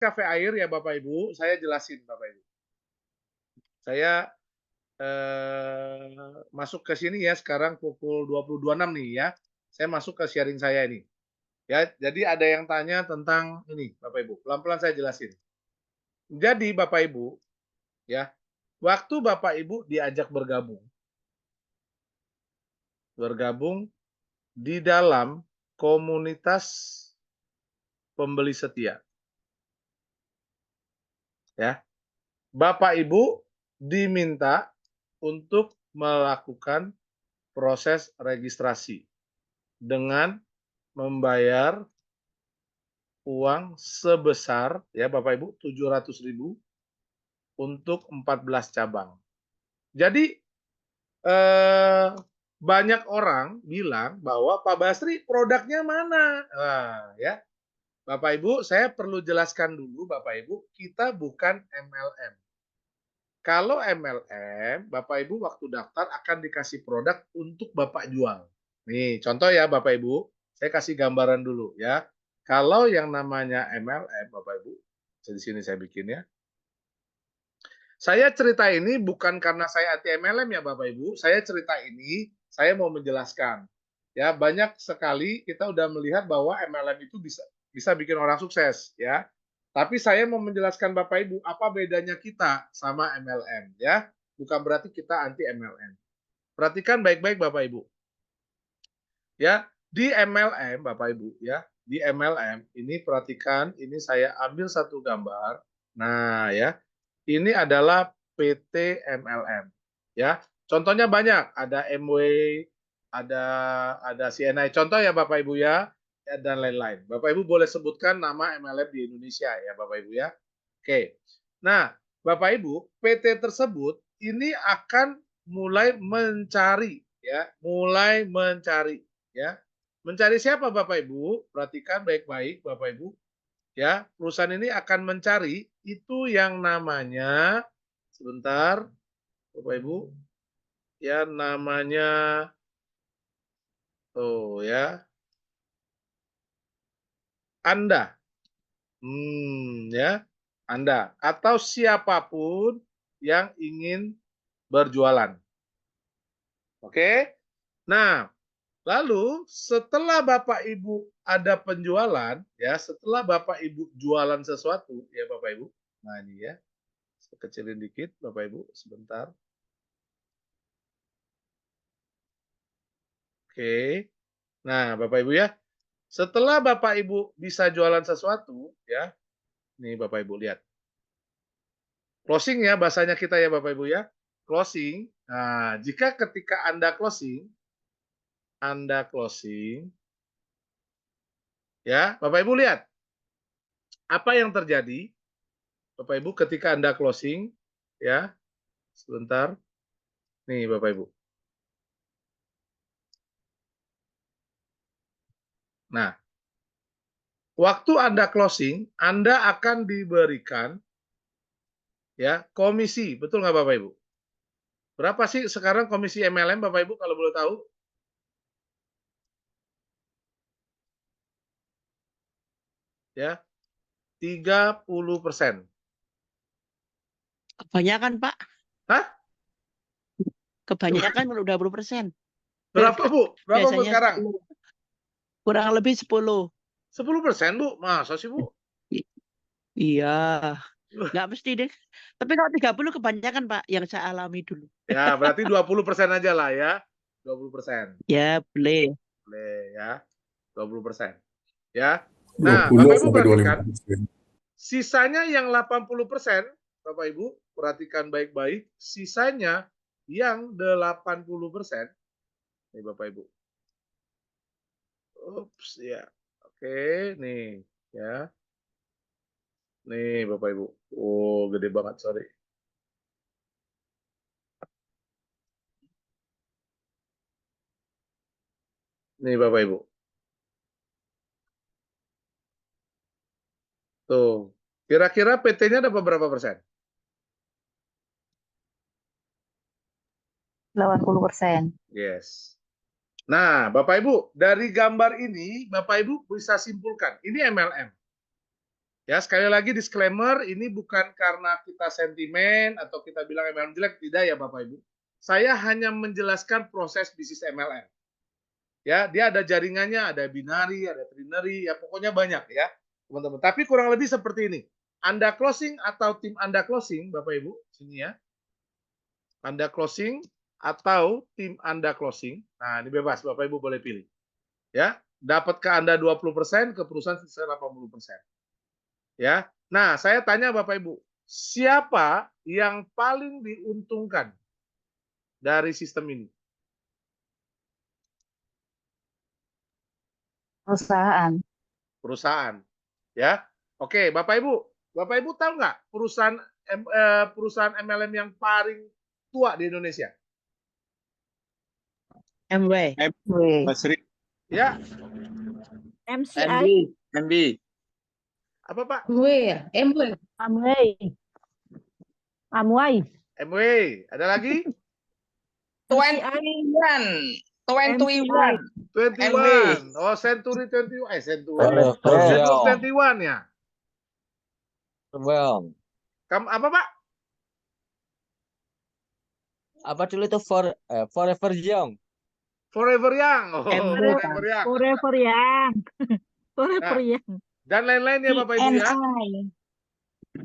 Cafe Air ya Bapak Ibu, saya jelasin Bapak Ibu. Saya masuk ke sini ya sekarang pukul 20.26 nih ya. Saya masuk ke sharing saya ini. Ya, jadi ada yang tanya tentang ini Bapak Ibu. Pelan-pelan saya jelasin. Jadi Bapak Ibu, ya, waktu Bapak Ibu diajak bergabung di dalam komunitas pembeli setia, ya. Bapak Ibu diminta untuk melakukan proses registrasi dengan membayar uang sebesar ya Bapak Ibu 700.000 untuk 14 cabang. Jadi banyak orang bilang bahwa Pak Basri produknya mana? Nah, ya. Bapak Ibu, saya perlu jelaskan dulu Bapak Ibu, kita bukan MLM. Kalau MLM, Bapak Ibu waktu daftar akan dikasih produk untuk Bapak jual. Nih, contoh ya Bapak Ibu, saya kasih gambaran dulu ya. Kalau yang namanya MLM, Bapak Ibu, di sini saya bikin ya. Saya cerita ini bukan karena saya anti MLM ya Bapak Ibu. Saya cerita ini, saya mau menjelaskan. Ya, banyak sekali kita udah melihat bahwa MLM itu bisa bikin orang sukses ya. Tapi saya mau menjelaskan Bapak Ibu apa bedanya kita sama MLM ya. Bukan berarti kita anti MLM. Perhatikan baik-baik Bapak Ibu. Ya, di MLM Bapak Ibu ya, di MLM ini perhatikan, ini saya ambil satu gambar. Nah, ya. Ini adalah PT MLM ya. Contohnya banyak, ada MW, ada CNI. Contoh ya Bapak Ibu ya, dan lain-lain. Bapak Ibu boleh sebutkan nama MLM di Indonesia ya Bapak Ibu ya. Oke. Nah, Bapak Ibu, PT tersebut ini akan mulai mencari ya, mulai mencari ya. Mencari siapa Bapak Ibu? Perhatikan baik-baik Bapak Ibu. Ya, perusahaan ini akan mencari itu yang namanya sebentar Bapak Ibu, ya namanya ya Anda. Ya, Anda atau siapapun yang ingin berjualan. Oke? Nah, lalu setelah Bapak Ibu ada penjualan, ya, setelah Bapak Ibu jualan sesuatu, ya Bapak Ibu. Nah, ini ya. Saya kecilin dikit Bapak Ibu, sebentar. Oke. Nah, Bapak Ibu ya, setelah Bapak Ibu bisa jualan sesuatu, ya, nih Bapak Ibu lihat. Closing ya bahasanya kita ya Bapak Ibu ya. Closing. Nah, jika ketika Anda closing, ya, Bapak Ibu lihat. Apa yang terjadi, Bapak Ibu ketika Anda closing, ya, sebentar. Nih Bapak Ibu. Nah, waktu Anda closing, Anda akan diberikan ya komisi, betul nggak Bapak Ibu? Berapa sih sekarang komisi MLM Bapak Ibu kalau boleh tahu? Ya, 30%. Kebanyakan, Pak. Hah? Kebanyakan kalau 20%. Berapa Bu? Berapa Bu Biasanya sekarang? 10. Kurang lebih 10. 10% Bu? Masa sih Bu? Iya. Nggak mesti deh. Tapi kalau 30 kebanyakan, Pak, yang saya alami dulu. Ya, berarti 20% aja lah ya. 20%. Ya, boleh. Boleh ya. 20%. Ya. Nah, 20 Bapak Ibu sampai perhatikan. 25%. Sisanya yang 80%, Bapak Ibu, perhatikan baik-baik. Sisanya yang 80%. Nih Bapak Ibu. Ups, ya. Oke, nih. Ya. Nih Bapak Ibu. Oh, gede banget, sorry. Nih Bapak Ibu. Tuh. Kira-kira PT-nya dapat berapa persen? 80%. Yes. Nah, Bapak Ibu, dari gambar ini, Bapak Ibu bisa simpulkan. Ini MLM. Ya, sekali lagi disclaimer, ini bukan karena kita sentimen atau kita bilang MLM jelek, tidak ya Bapak Ibu. Saya hanya menjelaskan proses bisnis MLM. Ya, dia ada jaringannya, ada binary, ada trinary, ya pokoknya banyak ya, teman-teman. Tapi kurang lebih seperti ini. Anda closing atau tim Anda closing, Bapak Ibu, sini ya. Anda closing atau tim Anda closing. Nah, ini bebas, Bapak Ibu boleh pilih. Ya, dapat ke Anda 20%, ke perusahaan sisa 80%. Ya. Nah, saya tanya Bapak Ibu, siapa yang paling diuntungkan dari sistem ini? Perusahaan. Perusahaan. Ya. Oke, Bapak Ibu tahu nggak perusahaan MLM yang paling tua di Indonesia? MW. W. Basri. Ya, MCI. MB. apa Pak? MW ya? MW. Amway. Amway. MW. Ada lagi? 21. 21. 21. Oh, Century 21. Century. Forever Century Young. 21 ya. Well, Kamu apa Pak? apa dulu itu Forever Young. Forever Young. Oh, MW. Forever Young. Forever Young. Forever Nah, Young. dan lain-lain ya Bapak Ibu ya. TNI.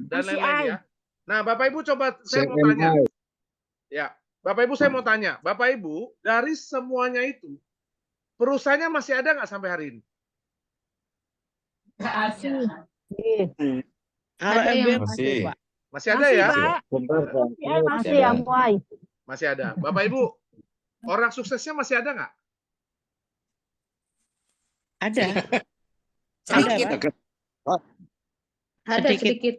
Dan lain-lain ya. Nah, Bapak Ibu coba saya mau CMI. tanya. Ya, Bapak Ibu saya mau tanya. Bapak Ibu, dari semuanya itu, perusahaannya masih ada nggak sampai hari ini? Masih. Kalau Ada MW yang masih, masih. Pak. Masih ada Masih, ya? Pak. Bener, Bang. Ya, masih Amway. Masih ada. Bapak Ibu, orang suksesnya masih ada nggak? Ada. Ada, Sedikit. Pak. Ada sedikit.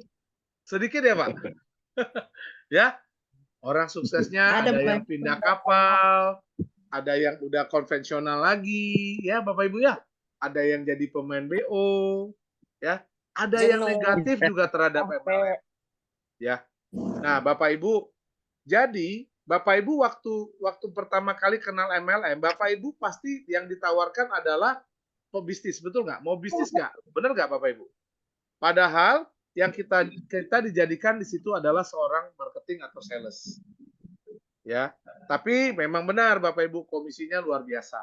Sedikit ya Pak? Ya, orang suksesnya Ada, ada yang Pak. pindah kapal, ada yang udah konvensional lagi, ya Bapak Ibu ya. Ada yang jadi pemain BO, ya. Ada yang negatif juga terhadap MLM. Ya. Nah, Bapak Ibu, jadi Bapak Ibu waktu pertama kali kenal MLM, Bapak Ibu pasti yang ditawarkan adalah pebisnis, betul nggak? Mau bisnis nggak? Benar nggak Bapak Ibu? Padahal yang kita dijadikan di situ adalah seorang marketing atau sales. Ya, tapi memang benar Bapak Ibu, komisinya luar biasa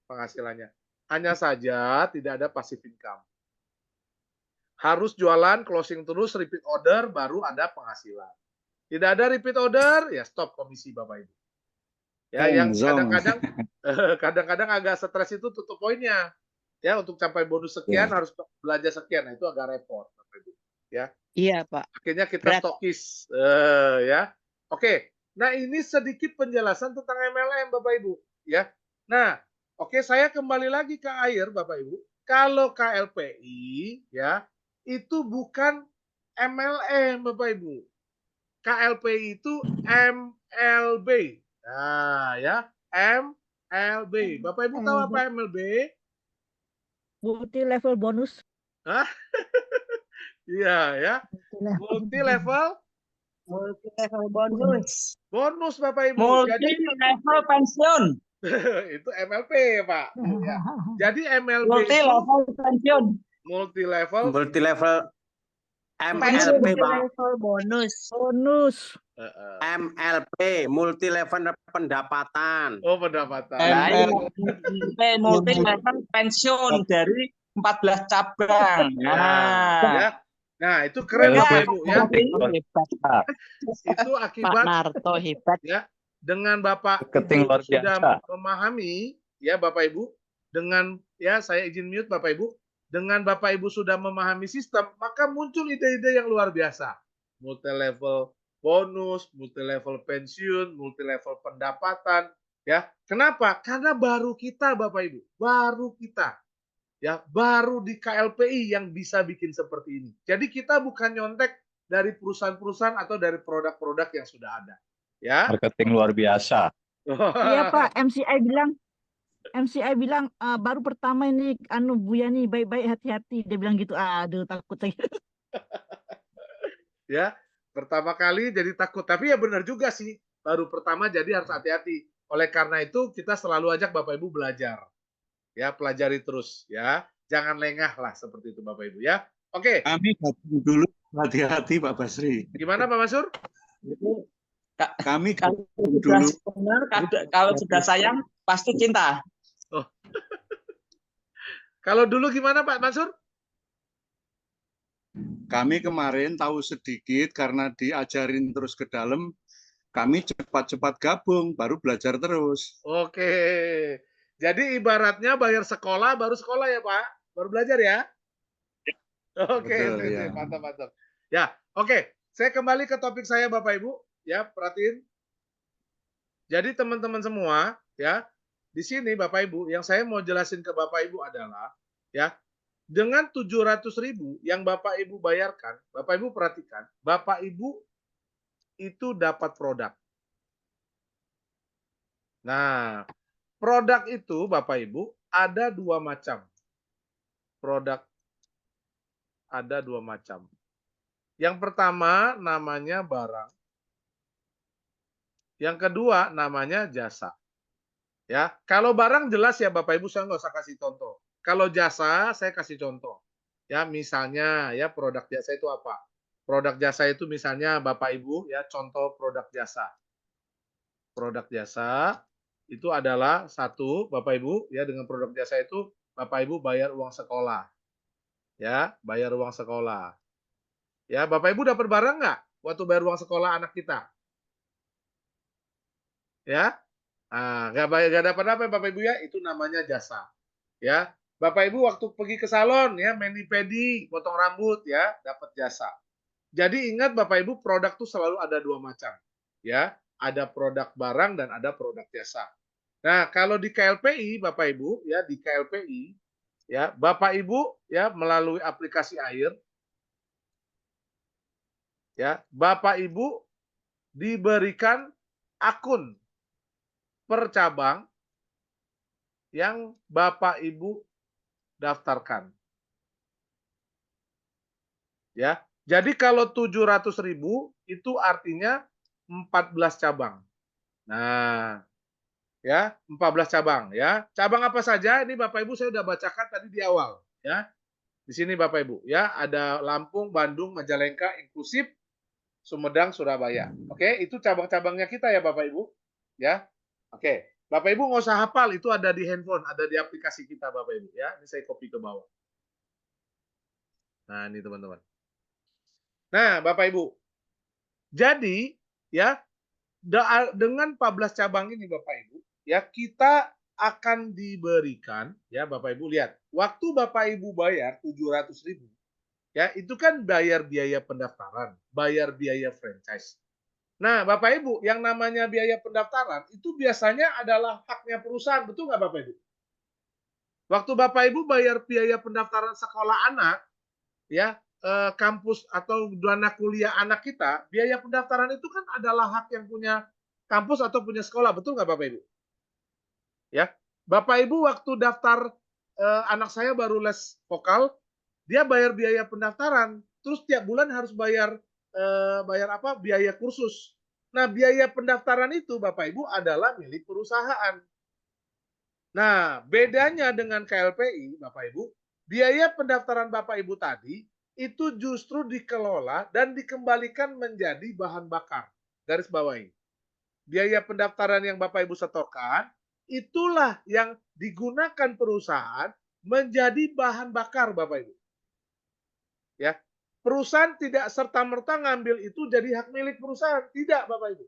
penghasilannya. Hanya saja tidak ada passive income. Harus jualan, closing terus, repeat order, baru ada penghasilan. Tidak ada repeat order, ya stop komisi Bapak Ibu. Ya, yang kadang-kadang agak stres itu tutup poinnya. Ya, untuk capai bonus sekian harus belanja sekian. Nah, itu agak repot Bapak Ibu. Ya. Iya, Pak. Akhirnya kita Berat. stokis. Ya. Oke. Nah, ini sedikit penjelasan tentang MLM Bapak Ibu. Ya. Nah, oke, saya kembali lagi ke air Bapak Ibu. Kalau KLPI, ya, itu bukan MLM Bapak Ibu. KLPI itu MLB. Nah, ya, MLB. Bapak Ibu tahu apa MLB? Multi level bonus. Hah? Iya, ya. Multi level bonus. bonus Bapak Ibu. Multi Jadi level pensiun. itu MLP, Pak. Ya. Jadi MLB Multi itu level pensiun. multi level Multi level Pensiun. MLP, Bang. Level bonus. Bonus. MLP, multi level pendapatan. oh pendapatan. MLP, multi level pensiun dari 14 cabang. Ya. Nah, itu keren Bapak Ibu ya. Hebat. Itu Pak akibat Narto hebat. ya dengan Bapak Marketing Ibu luar sudah biasa. memahami ya Bapak Ibu, dengan ya saya izin mute Bapak Ibu, dengan Bapak Ibu sudah memahami sistem, maka muncul ide-ide yang luar biasa. Multi level bonus, multi level pensiun, multi level pendapatan, ya. Kenapa? Karena baru kita Bapak Ibu, baru kita. Ya, baru di KLPI yang bisa bikin seperti ini. Jadi kita bukan nyontek dari perusahaan-perusahaan atau dari produk-produk yang sudah ada. Ya. Marketing luar biasa. Iya Pak, MCI bilang baru pertama ini Buya nih baik-baik hati-hati. Dia bilang gitu. Aduh takut lagi. Ya, pertama kali jadi takut. Tapi ya benar juga sih. Baru pertama jadi harus hati-hati. Oleh karena itu kita selalu ajak Bapak Ibu belajar. Ya, pelajari terus ya. Jangan lengah lah seperti itu Bapak Ibu ya. Oke, Kami gabung dulu, hati-hati Pak Basri. gimana Pak Masur? Itu Kak, Kami kalau gabung sudah dulu. benar, kalau sudah sayang pasti cinta. Oh. Kalau dulu gimana Pak Mansur? Kami kemarin tahu sedikit karena diajarin terus ke dalam, kami cepat-cepat gabung, baru belajar terus. Oke. Jadi ibaratnya bayar sekolah baru sekolah ya Pak? Baru belajar ya? Oke, Betul, sip, ya. sip. Mantap, mantap. Ya, oke. Saya kembali ke topik saya Bapak Ibu. Ya, perhatiin. Jadi teman-teman semua, ya, di sini Bapak Ibu, yang saya mau jelasin ke Bapak Ibu adalah, ya, dengan 700.000 yang Bapak Ibu bayarkan, Bapak Ibu perhatikan, Bapak Ibu itu dapat produk. Nah, produk itu Bapak Ibu ada dua macam. Produk ada dua macam. Yang pertama namanya barang. Yang kedua namanya jasa. Ya, kalau barang jelas ya Bapak Ibu saya nggak usah kasih contoh. Kalau jasa saya kasih contoh. Ya, misalnya ya produk jasa itu apa? Produk jasa itu misalnya Bapak Ibu ya contoh produk jasa. Produk jasa itu adalah satu Bapak Ibu ya dengan produk jasa itu Bapak Ibu bayar uang sekolah. Ya, bayar uang sekolah. Ya, Bapak Ibu dapat barang nggak waktu bayar uang sekolah anak kita? Ya, nggak dapat apa Bapak Ibu ya? Itu namanya jasa. Ya, Bapak Ibu waktu pergi ke salon ya, mani pedi, potong rambut ya, dapat jasa. Jadi ingat Bapak Ibu, produk tuh selalu ada dua macam. Ya, ada produk barang dan ada produk jasa. Nah, kalau di KLPI Bapak Ibu ya, di KLPI ya, Bapak Ibu ya melalui aplikasi Air ya, Bapak Ibu diberikan akun per cabang yang Bapak Ibu daftarkan. Ya. Jadi kalau 700.000 itu artinya 14 cabang. Nah, ya, 14 cabang ya. Cabang apa saja? Ini Bapak Ibu saya sudah bacakan tadi di awal, ya. Di sini Bapak Ibu, ya, ada Lampung, Bandung, Majalengka, inklusif, Sumedang, Surabaya. Oke, itu cabang-cabangnya kita ya Bapak Ibu, ya. Oke, Bapak Ibu nggak usah hafal, itu ada di handphone, ada di aplikasi kita Bapak Ibu, ya. Ini saya copy ke bawah. Nah, ini teman-teman. Nah, Bapak Ibu. Jadi, ya, dengan 14 cabang ini Bapak Ibu, ya, kita akan diberikan, ya Bapak Ibu lihat, waktu Bapak Ibu bayar 700.000, ya, itu kan bayar biaya pendaftaran, bayar biaya franchise. Nah, Bapak Ibu, yang namanya biaya pendaftaran itu biasanya adalah haknya perusahaan, betul nggak Bapak Ibu? Waktu Bapak Ibu bayar biaya pendaftaran sekolah anak, ya, kampus atau dana kuliah anak kita, biaya pendaftaran itu kan adalah hak yang punya kampus atau punya sekolah, betul nggak Bapak Ibu? Ya, Bapak Ibu waktu daftar anak saya baru les vokal, dia bayar biaya pendaftaran, terus tiap bulan harus bayar apa? Biaya kursus. Nah, biaya pendaftaran itu Bapak Ibu adalah milik perusahaan. Nah, bedanya dengan KLPI, Bapak Ibu, biaya pendaftaran Bapak Ibu tadi itu justru dikelola dan dikembalikan menjadi bahan bakar. Garis bawahi. Biaya pendaftaran yang Bapak Ibu setorkan, itulah yang digunakan perusahaan menjadi bahan bakar Bapak Ibu. Ya, perusahaan tidak serta-merta ngambil itu jadi hak milik perusahaan, tidak Bapak Ibu.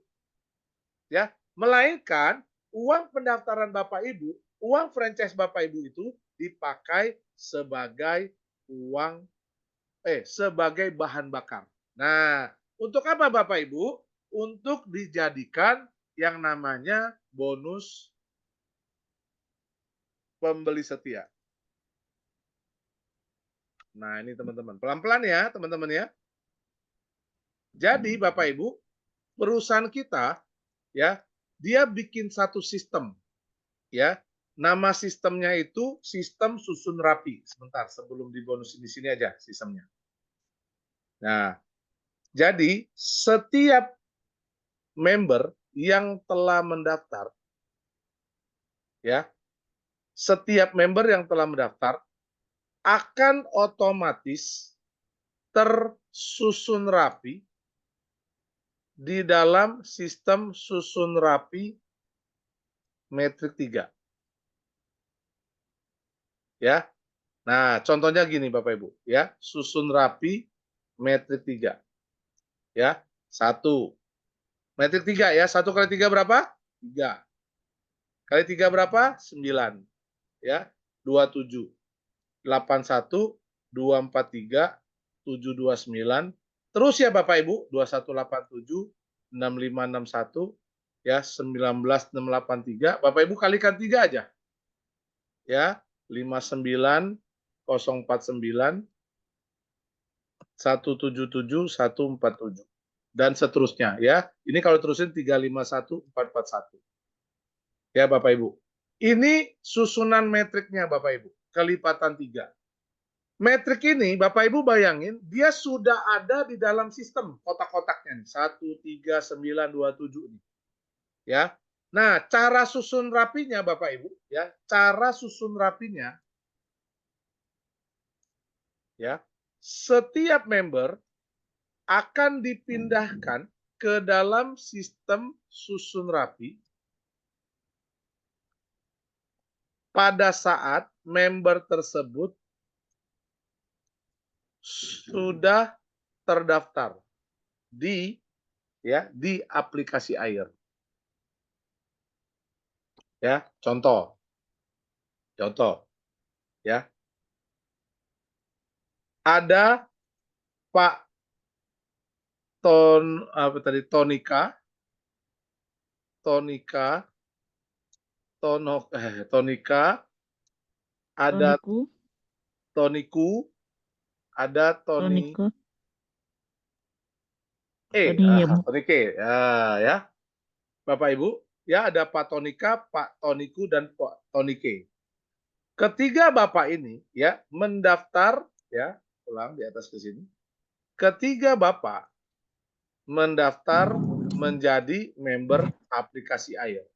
Ya, melainkan uang pendaftaran Bapak Ibu, uang franchise Bapak Ibu itu dipakai sebagai sebagai bahan bakar. Nah, untuk apa Bapak Ibu? Untuk dijadikan yang namanya bonus pembeli setia. Nah, ini teman-teman. Pelan-pelan ya, teman-teman ya. Jadi Bapak Ibu, perusahaan kita ya, dia bikin satu sistem ya. Nama sistemnya itu sistem susun rapi. Sebentar, sebelum dibonus di sini aja sistemnya. Nah, jadi setiap member yang telah mendaftar, ya, setiap member yang telah mendaftar akan otomatis tersusun rapi di dalam sistem susun rapi metrik 3. Ya. Nah, contohnya gini Bapak Ibu, ya. Susun rapi metrik 3. Ya. 1. Metrik 3 ya. 1 kali 3 berapa? 3. Kali 3 berapa? 9. Ya. 27. 81, 243, 729. Terus ya Bapak Ibu, 2187, 6561, ya 19683. Bapak Ibu kalikan 3 aja. Ya, 59049, 177, 147. Dan seterusnya ya. Ini kalau terusin 351441. Ya Bapak Ibu. Ini susunan metriknya Bapak Ibu. Kelipatan 3. Metrik ini Bapak Ibu bayangin dia sudah ada di dalam sistem kotak-kotaknya nih 13927 nih. Ya. Nah, cara susun rapinya Bapak Ibu ya, cara susun rapinya ya, setiap member akan dipindahkan ke dalam sistem susun rapi pada saat member tersebut sudah terdaftar di aplikasi Air. Ya, contoh ya. Ada Pak Tonika, ada Toniku, ada Tonike, Tonike, ya. Bapak Ibu, ya ada Pak Tonika, Pak Toniku, dan Pak Tonike. Ketiga Bapak ini ya mendaftar, ya, ulang di atas ke sini. Ketiga Bapak mendaftar menjadi member aplikasi Air.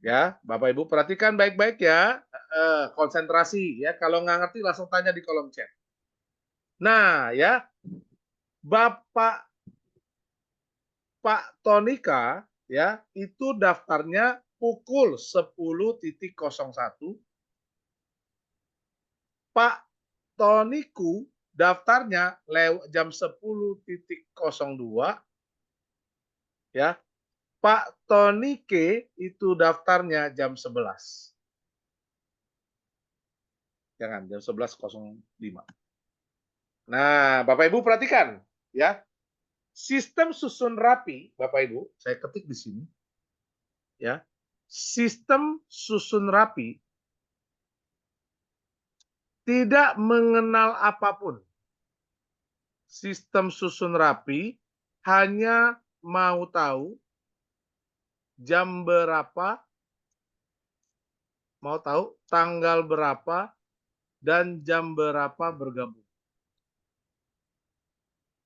Ya, Bapak Ibu perhatikan baik-baik ya, konsentrasi ya. Kalau nggak ngerti langsung tanya di kolom chat. Nah, ya, Pak Tonika ya itu daftarnya pukul 10.01. Pak Toniku daftarnya lewat jam 10.02 ya. Pak Tonike itu daftarnya jam 11. Jangan jam 11.05. Nah, Bapak Ibu perhatikan ya. Sistem susun rapi, Bapak Ibu, saya ketik di sini. Ya. Sistem susun rapi tidak mengenal apapun. Sistem susun rapi hanya mau tahu jam berapa, mau tahu tanggal berapa, dan jam berapa bergabung.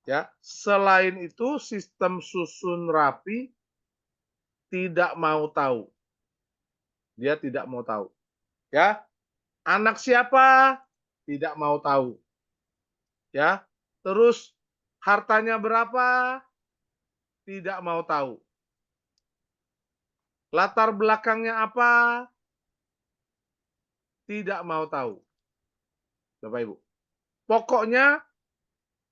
Ya, selain itu sistem susun rapi tidak mau tahu. Dia tidak mau tahu. Ya, anak siapa? Tidak mau tahu. Ya, terus hartanya berapa? Tidak mau tahu. Latar belakangnya apa? Tidak mau tahu. Bapak Ibu. Pokoknya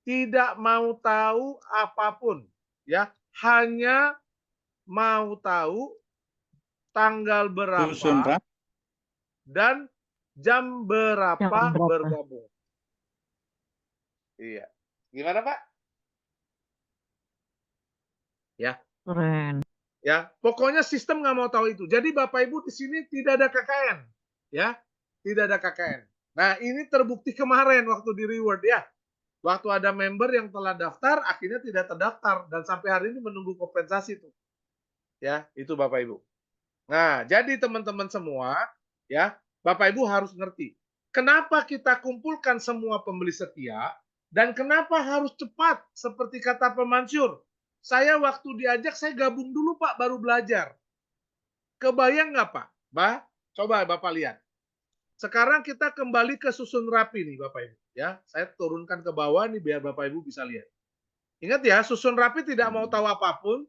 tidak mau tahu apapun, ya. Hanya mau tahu tanggal berapa dan jam berapa bergabung. Iya. Gimana, Pak? Ya. Keren. Ya, pokoknya sistem nggak mau tahu itu. Jadi Bapak Ibu di sini tidak ada KKN, ya, tidak ada KKN. Nah, ini terbukti kemarin waktu di reward ya. Waktu ada member yang telah daftar, akhirnya tidak terdaftar dan sampai hari ini menunggu kompensasi tuh. Ya, itu Bapak Ibu. Nah, jadi teman-teman semua, ya, Bapak Ibu harus ngerti. Kenapa kita kumpulkan semua pembeli setia dan kenapa harus cepat seperti kata Pak Mansur. Saya waktu diajak saya gabung dulu Pak baru belajar. Kebayang nggak Pak? Coba Bapak lihat. Sekarang kita kembali ke susun rapi nih Bapak Ibu, Ya, saya turunkan ke bawah nih biar Bapak Ibu bisa lihat. Ingat ya, susun rapi tidak mau tahu apapun.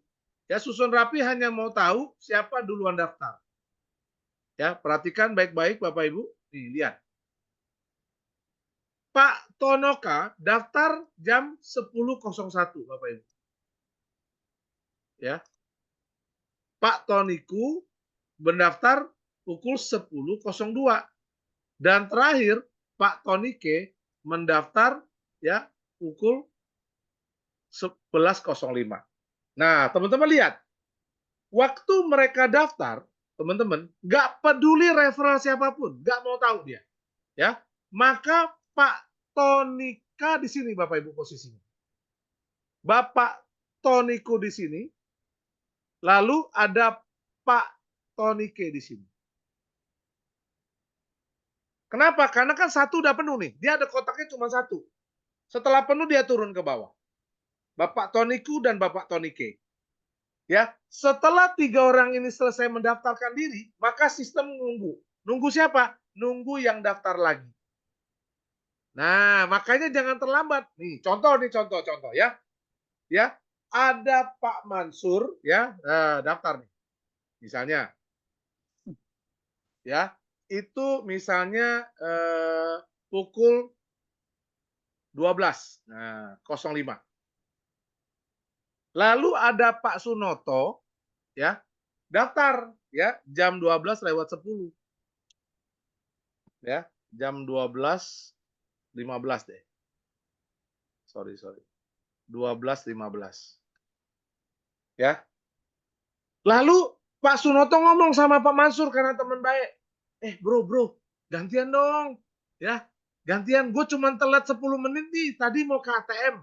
Ya, susun rapi hanya mau tahu siapa duluan daftar. Ya, perhatikan baik-baik Bapak Ibu. Nih, lihat. Pak Tonoka daftar jam 10.01 Bapak Ibu. Ya. Pak Toniku mendaftar pukul 10.02. Dan terakhir Pak Tonike mendaftar ya pukul 11.05. Nah, teman-teman lihat. Waktu mereka daftar, teman-teman, nggak peduli referral siapapun, nggak mau tahu dia. Ya, maka Pak Tonika di sini Bapak Ibu posisinya. Bapak Toniku di sini, lalu ada Pak Tonike di sini. Kenapa? Karena kan satu udah penuh nih. Dia ada kotaknya cuma satu. Setelah penuh dia turun ke bawah. Bapak Toniku dan Bapak Tonike. Ya, setelah 3 orang ini selesai mendaftarkan diri, maka sistem nunggu. Nunggu siapa? Nunggu yang daftar lagi. Nah, makanya jangan terlambat. Nih, contoh ya. Ya, ada Pak Mansur ya, daftar nih. Misalnya ya, itu misalnya pukul 12. Nah, 05. Lalu ada Pak Sunoto ya, daftar ya jam 12:10. Ya, jam 12:15 deh. Sorry. 12:15. Ya. Lalu Pak Sunoto ngomong sama Pak Mansur karena teman baik. Bro, gantian dong. Ya, gantian. Gue cuma telat 10 menit nih. Tadi mau ke ATM.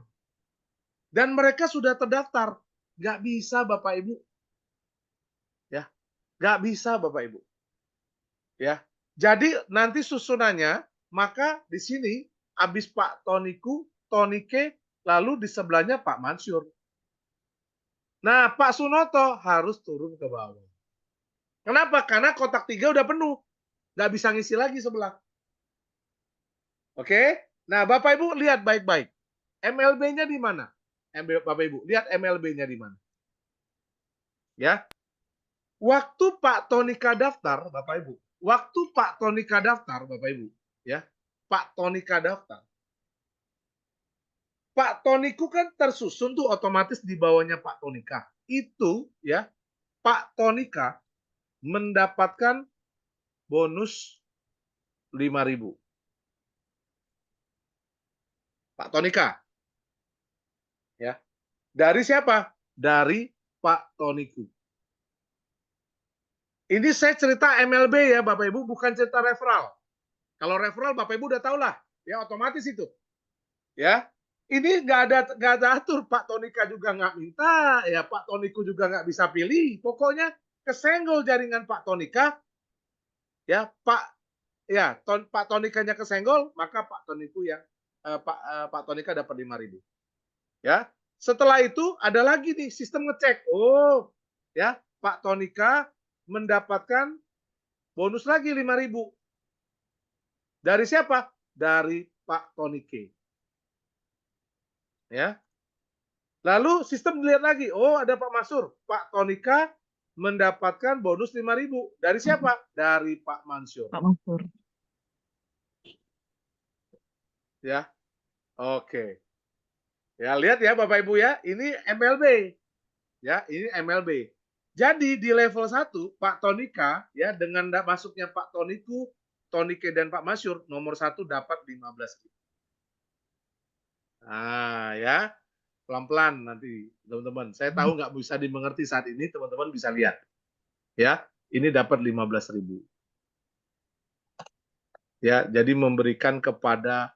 Dan mereka sudah terdaftar. Nggak bisa Bapak Ibu. Ya, nggak bisa Bapak Ibu. Ya, jadi nanti susunannya, maka di sini habis Pak Toniku, Tonike, lalu di sebelahnya Pak Mansur. Nah, Pak Sunoto harus turun ke bawah. Kenapa? Karena kotak 3 udah penuh. Nggak bisa ngisi lagi sebelah. Oke? Nah, Bapak Ibu lihat baik-baik. MLB-nya di mana? Bapak Ibu, lihat MLB-nya di mana. Ya. Waktu Pak Tonika daftar, Bapak Ibu. Waktu Pak Tonika daftar, Bapak Ibu. Ya. Pak Tonika daftar. Pak Toniku kan tersusun tuh otomatis di bawahnya Pak Tonika. Itu ya, Pak Tonika mendapatkan bonus 5.000. Pak Tonika. Ya. Dari siapa? Dari Pak Toniku. Ini saya cerita MLB ya Bapak Ibu, bukan cerita referral. Kalau referral Bapak Ibu udah tahu lah, ya otomatis itu. Ya. Ini nggak ada atur, Pak Tonika juga nggak minta, ya Pak Toniku juga nggak bisa pilih. Pokoknya kesenggol jaringan Pak Tonika, ya Pak Tonikanya kesenggol, maka Pak Toniku yang Pak Tonika dapat 5.000. Ya, setelah itu ada lagi nih sistem ngecek. Oh, ya Pak Tonika mendapatkan bonus lagi 5.000. Dari siapa? Dari Pak Tonike. Ya. Lalu sistem dilihat lagi. Oh, ada Pak Mansur. Pak Tonika mendapatkan bonus 5.000. Dari siapa? Dari Pak Mansur. Pak Mansur. Ya. Oke. Ya, lihat ya Bapak Ibu ya. Ini MLB. Ya, ini MLB. Jadi di level 1 Pak Tonika ya dengan masuknya Pak Toniku, Tonike dan Pak Mansur nomor 1 dapat 15.000. Nah, ya. Pelan-pelan nanti, teman-teman. Saya tahu nggak bisa dimengerti saat ini, teman-teman bisa lihat. Ya, ini dapat 15.000. Ya, jadi memberikan kepada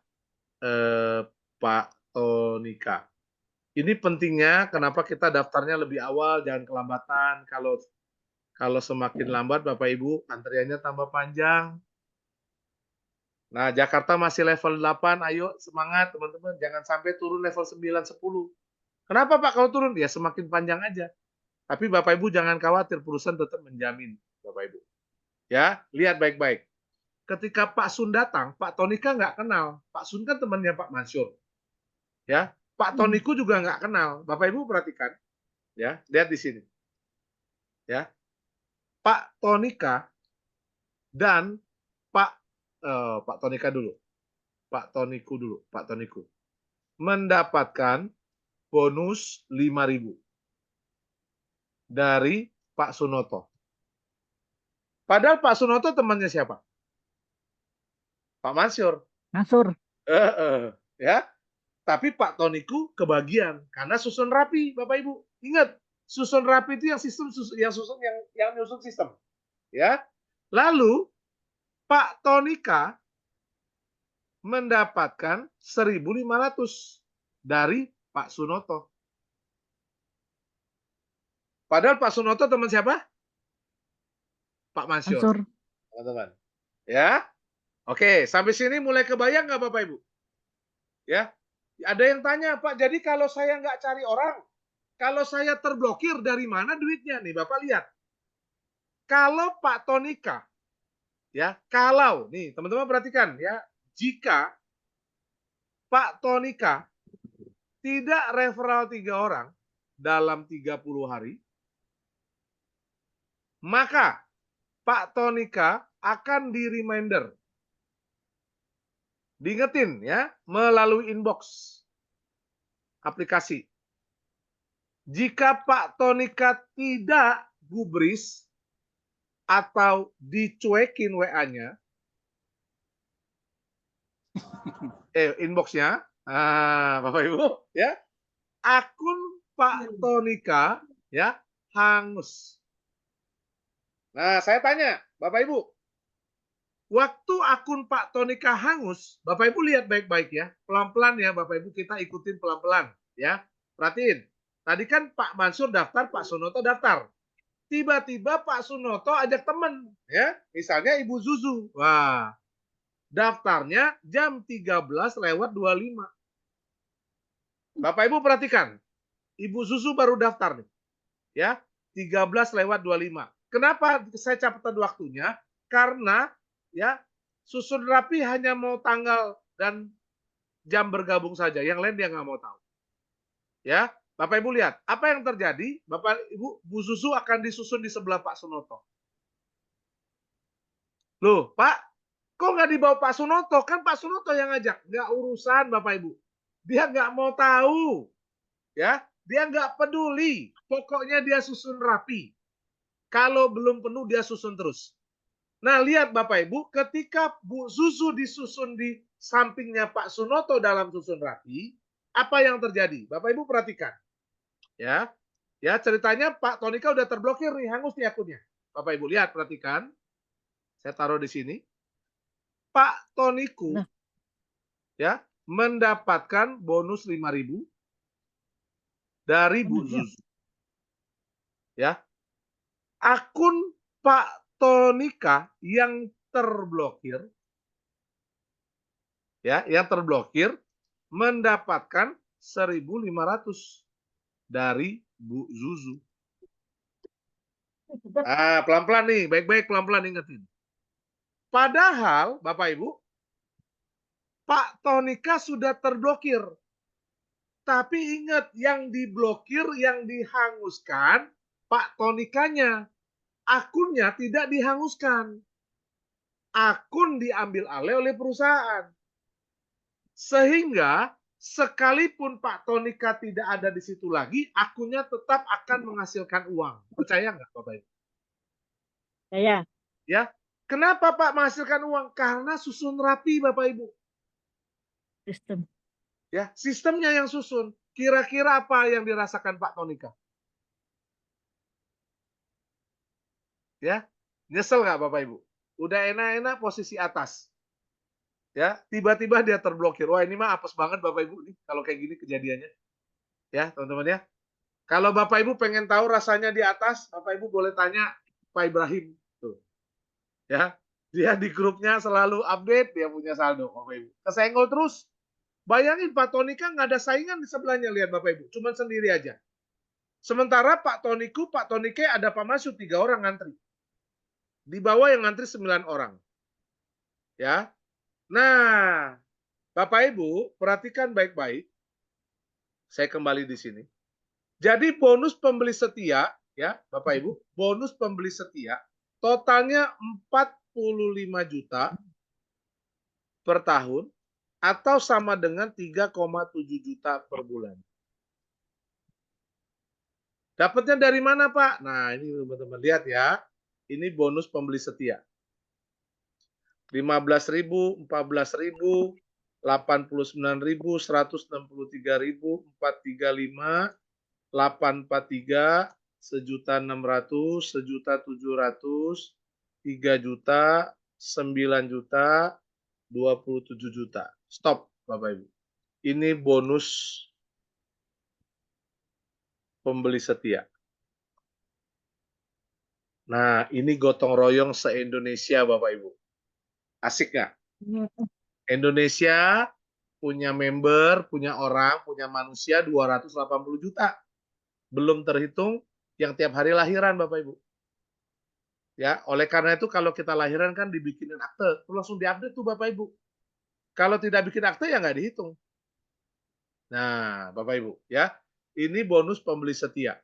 Pak Tonika. Ini pentingnya kenapa kita daftarnya lebih awal, jangan kelambatan. Kalau semakin lambat Bapak Ibu, antriannya tambah panjang. Nah, Jakarta masih level 8, ayo semangat teman-teman, jangan sampai turun level 9, 10. Kenapa Pak kalau turun? Ya semakin panjang aja. Tapi Bapak Ibu jangan khawatir, perusahaan tetap menjamin, Bapak Ibu. Ya, lihat baik-baik. ketika Pak Sun datang, Pak Tonika nggak kenal. Pak Sun kan temannya Pak Mansur. Ya, Pak Toniku juga nggak kenal. Bapak Ibu perhatikan, ya, lihat di sini. Ya, Pak Tonika dan Pak Tonika dulu, Pak Toniku mendapatkan bonus 5.000 dari Pak Sunoto. Padahal Pak Sunoto temannya siapa? Pak Mansur. Mansur. Ya, tapi Pak Toniku kebagian karena susun rapi, Bapak Ibu. Ingat, susun rapi itu yang nyusun sistem. Ya. Lalu Pak Tonika mendapatkan 1.500 dari Pak Sunoto. Padahal Pak Sunoto teman siapa? Pak Mansur. Mansur. Teman-teman. Ya. Oke, sampai sini mulai kebayang nggak Bapak Ibu? Ya. Ada yang tanya, Pak, jadi kalau saya nggak cari orang, kalau saya terblokir, dari mana duitnya? Nih, Bapak lihat. Kalau Pak Tonika, ya, kalau, nih, teman-teman perhatikan, ya, jika Pak Tonika tidak referral 3 orang dalam 30 hari, maka Pak Tonika akan di-reminder. Diingetin ya, melalui inbox aplikasi. Jika Pak Tonika tidak gubris atau dicuekin WA-nya, inbox-nya, Bapak Ibu, ya, akun Pak Tonika ya hangus. Nah, saya tanya, Bapak Ibu, waktu akun Pak Tonika hangus, Bapak Ibu lihat baik-baik ya, pelan-pelan ya Bapak Ibu, kita ikutin pelan-pelan ya. Perhatiin, tadi kan Pak Mansur daftar, Pak Sunoto daftar. Tiba-tiba Pak Sunoto ajak teman ya, misalnya Ibu Zuzu. Wah, daftarnya jam 13:25. Bapak Ibu perhatikan, Ibu Zuzu baru daftar nih. Ya, 13:25. Kenapa saya catat waktunya? Karena ya, susun rapi hanya mau tanggal dan jam bergabung saja. Yang lain dia nggak mau tahu. Ya, Bapak Ibu lihat, apa yang terjadi? Bapak Ibu, Bu Zuzu akan disusun di sebelah Pak Sunoto. Loh, Pak, kok nggak dibawa Pak Sunoto? Kan Pak Sunoto yang ngajak. Nggak urusan, Bapak Ibu. Dia nggak mau tahu. Ya, dia nggak peduli. Pokoknya dia susun rapi. Kalau belum penuh, dia susun terus. Nah, lihat Bapak Ibu, ketika Bu Zuzu disusun di sampingnya Pak Sunoto dalam susun rapi, apa yang terjadi? Bapak Ibu perhatikan. Ya, ceritanya Pak Tonika udah terblokir nih, hangus nih akunnya. Bapak Ibu lihat, perhatikan. Saya taruh di sini. Pak Toniku ya mendapatkan bonus 5.000 dari Bu Zuzu. Ya. Akun Pak Tonika yang terblokir ya, yang terblokir mendapatkan 1.500 dari Bu Zuzu. Pelan-pelan nih, baik-baik pelan-pelan ingetin. Padahal Bapak Ibu, Pak Tonika sudah terblokir. Tapi ingat, yang diblokir, yang dihanguskan Pak Tonikanya. Akunnya tidak dihanguskan. Akun diambil alih oleh perusahaan. Sehingga sekalipun Pak Tonika tidak ada di situ lagi, akunnya tetap akan menghasilkan uang. Percaya nggak Bapak Ibu? Ya. Ya. Kenapa Pak menghasilkan uang? Karena susun rapi Bapak Ibu. Sistem. Ya, sistemnya yang susun. Kira-kira apa yang dirasakan Pak Tonika? Ya, nyesel nggak Bapak Ibu? Udah enak-enak posisi atas. Ya, tiba-tiba dia terblokir. Wah, ini mah apes banget Bapak Ibu nih kalau kayak gini kejadiannya. Ya, teman-teman ya. Kalau Bapak Ibu pengen tahu rasanya di atas, Bapak Ibu boleh tanya Pak Ibrahim. Tuh. Ya, dia di grupnya selalu update, dia punya saldo Bapak Ibu. Kesenggol terus. Bayangin Pak Tonika nggak ada saingan di sebelahnya, lihat Bapak Ibu. Cuman sendiri aja. Sementara Pak Tonike ada Pak Mansur 3 orang ngantri. Di bawah yang ngantri 9 orang. Ya. Nah, Bapak Ibu, perhatikan baik-baik. Saya kembali di sini. Jadi bonus pembeli setia, ya Bapak Ibu, bonus pembeli setia totalnya 45 juta per tahun atau sama dengan 3,7 juta per bulan. Dapatnya dari mana, Pak? Nah, ini teman-teman lihat ya. Ini bonus pembeli setia. 15.000, 14.000, 89.000, 163.000, 435, 843, 1.600, 1.700, 3 juta, 9 juta, 27 juta. Stop, Bapak Ibu. Ini bonus pembeli setia. Nah, ini gotong royong se-Indonesia, Bapak Ibu. Asik nggak? Indonesia punya member, punya orang, punya manusia 280 juta. Belum terhitung yang tiap hari lahiran, Bapak Ibu. Ya, oleh karena itu kalau kita lahiran kan dibikinin akte, itu langsung diupdate tuh Bapak Ibu. Kalau tidak bikin akte ya nggak dihitung. Nah, Bapak Ibu, ya. Ini bonus pembeli setia.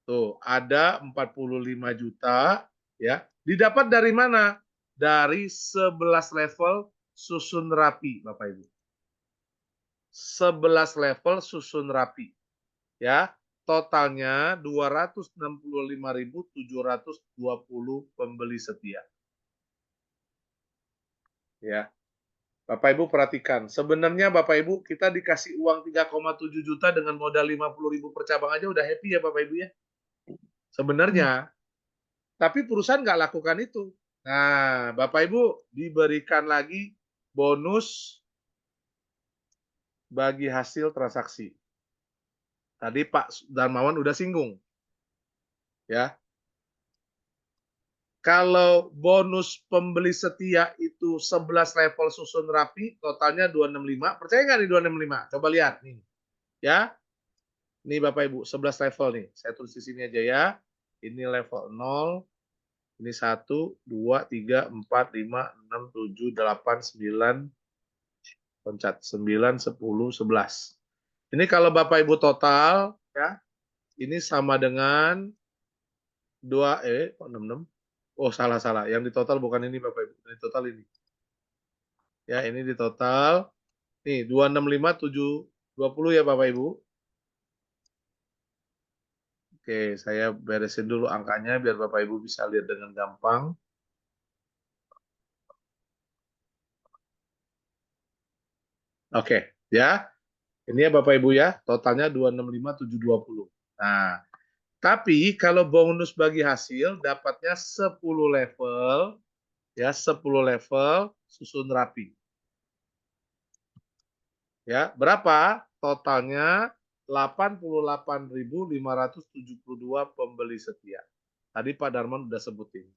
Tuh, ada 45 juta, ya. Didapat dari mana? Dari 11 level susun rapi, Bapak Ibu. 11 level susun rapi. Ya, totalnya 265.720 pembeli setia. Ya. Bapak Ibu perhatikan, sebenarnya Bapak Ibu kita dikasih uang 3,7 juta dengan modal 50.000 per cabang aja udah happy ya Bapak Ibu ya. Sebenarnya, tapi perusahaan nggak lakukan itu. Nah, Bapak Ibu diberikan lagi bonus bagi hasil transaksi. Tadi Pak Darmawan udah singgung. Ya. Kalau bonus pembeli setia itu 11 level susun rapi, totalnya 265. Percaya nggak nih 265? Coba lihat nih. Ya. Nih Bapak Ibu, 11 level nih. Saya tulis di sini aja ya. Ini level 0. Ini 1, 2, 3, 4, 5, 6, 7, 8, 9. Loncat. 9, 10, 11. Ini kalau Bapak Ibu total, ya. Ini sama dengan 2, 66. Oh, salah. Yang di total bukan ini Bapak Ibu. Ini total ini. Ya, ini di total. Nih, 265.720 ya Bapak Ibu. Oke, saya beresin dulu angkanya biar Bapak Ibu bisa lihat dengan gampang. Oke, ya. Ini ya Bapak Ibu ya, totalnya 265.720. Nah, tapi kalau bonus bagi hasil dapatnya 10 level, ya 10 level susun rapi. Ya, berapa? Totalnya 88.572 pembeli setia. Tadi Pak Darman udah sebutin.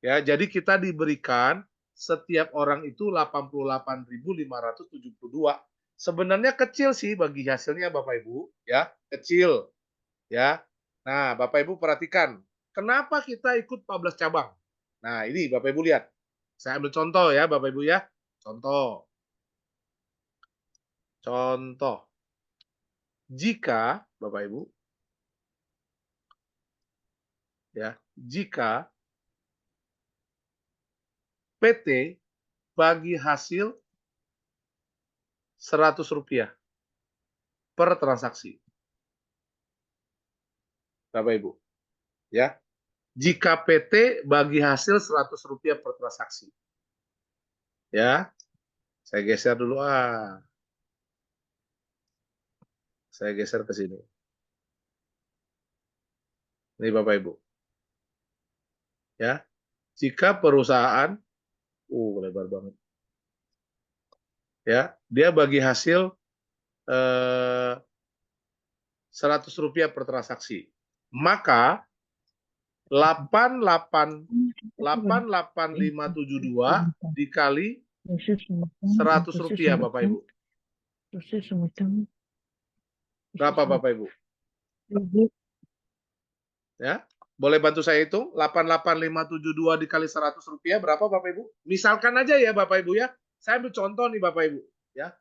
Ya, jadi kita diberikan setiap orang itu 88.572. Sebenarnya kecil sih bagi hasilnya Bapak Ibu, ya, kecil. Ya. Nah, Bapak Ibu perhatikan, kenapa kita ikut 14 cabang? Nah, ini Bapak Ibu lihat. Saya ambil contoh ya, Bapak Ibu ya. Contoh. Jika Bapak Ibu ya, jika PT bagi hasil Rp100 per transaksi. Bapak Ibu, ya. Jika PT bagi hasil Rp100 per transaksi. Ya. Saya geser dulu Saya geser ke sini. Ini Bapak Ibu. Ya. Jika perusahaan lebar banget. Ya, dia bagi hasil Rp100 per transaksi. Maka 88572 dikali Rp100 Bapak Ibu. Berapa Bapak Ibu? Ya. Boleh bantu saya hitung? 88.572 dikali 100 rupiah berapa Bapak Ibu? Misalkan aja ya Bapak Ibu ya. Saya ambil contoh nih Bapak Ibu. Ya,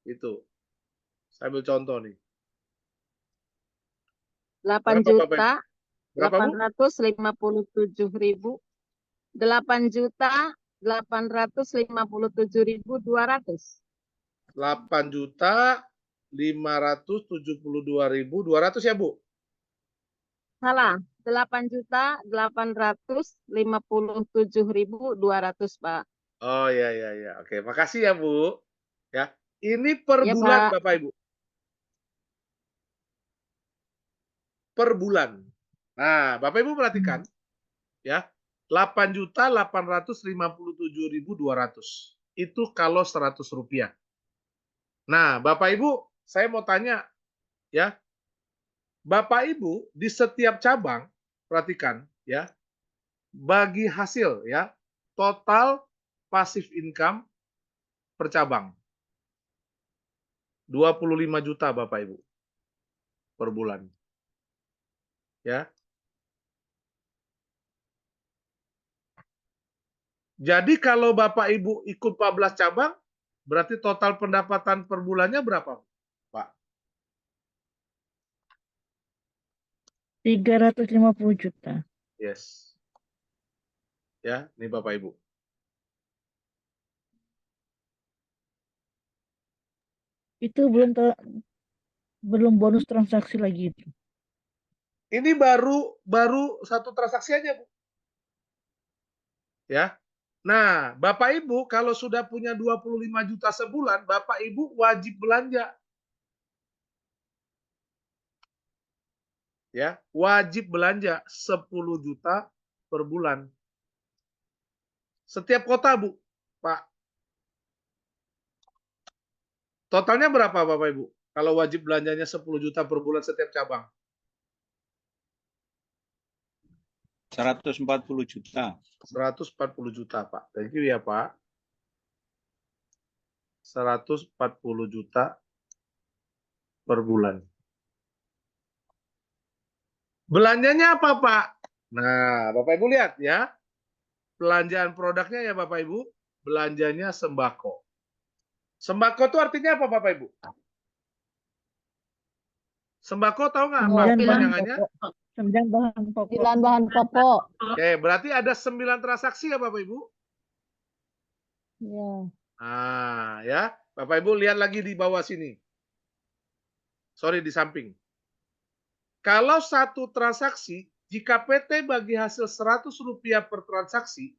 itu. Saya ambil contoh nih. 8 Berapa Bapak Ibu? juta Berapa Bu? 857.000 8.857.200. 8.572.200 ya Bu? Salah, 8.857.200, Pak. Oh ya ya ya. Oke, makasih ya Bu. Ya, ini per Ya, bulan Pak. Bapak Ibu. Per bulan. Nah, Bapak Ibu perhatikan ya. 8.857.200 itu kalau 100 rupiah. Nah, Bapak Ibu, saya mau tanya ya. Bapak Ibu di setiap cabang perhatikan ya. Bagi hasil ya, total passive income per cabang 25 juta Bapak Ibu per bulan. Ya. Jadi kalau Bapak Ibu ikut 14 cabang, berarti total pendapatan per bulannya berapa, Pak? 350 juta. Yes. Ya, ini Bapak Ibu. Itu belum bonus transaksi lagi itu. Ini baru satu transaksi aja, Bu. Ya. Nah, Bapak Ibu kalau sudah punya 25 juta sebulan, Bapak Ibu wajib belanja. Ya, wajib belanja 10 juta per bulan. Setiap kota, Bu. Pak. Totalnya berapa, Bapak Ibu? Kalau wajib belanjanya 10 juta per bulan setiap cabang. 140 juta. 140 juta, Pak. Thank you ya, Pak. 140 juta per bulan. Belanjanya apa, Pak? Nah, Bapak Ibu lihat ya. Belanjaan produknya ya, Bapak Ibu. Belanjanya sembako. Sembako itu artinya apa, Bapak Ibu? Sembako tahu nggak apa kepanjangannya? Sembilan bahan pokok. 9 bahan pokok. Oke, berarti ada 9 transaksi ya, Bapak Ibu? Ya. Nah, ya. Bapak Ibu lihat lagi di bawah sini. Sorry, di samping. Kalau satu transaksi, jika PT bagi hasil Rp100 per transaksi,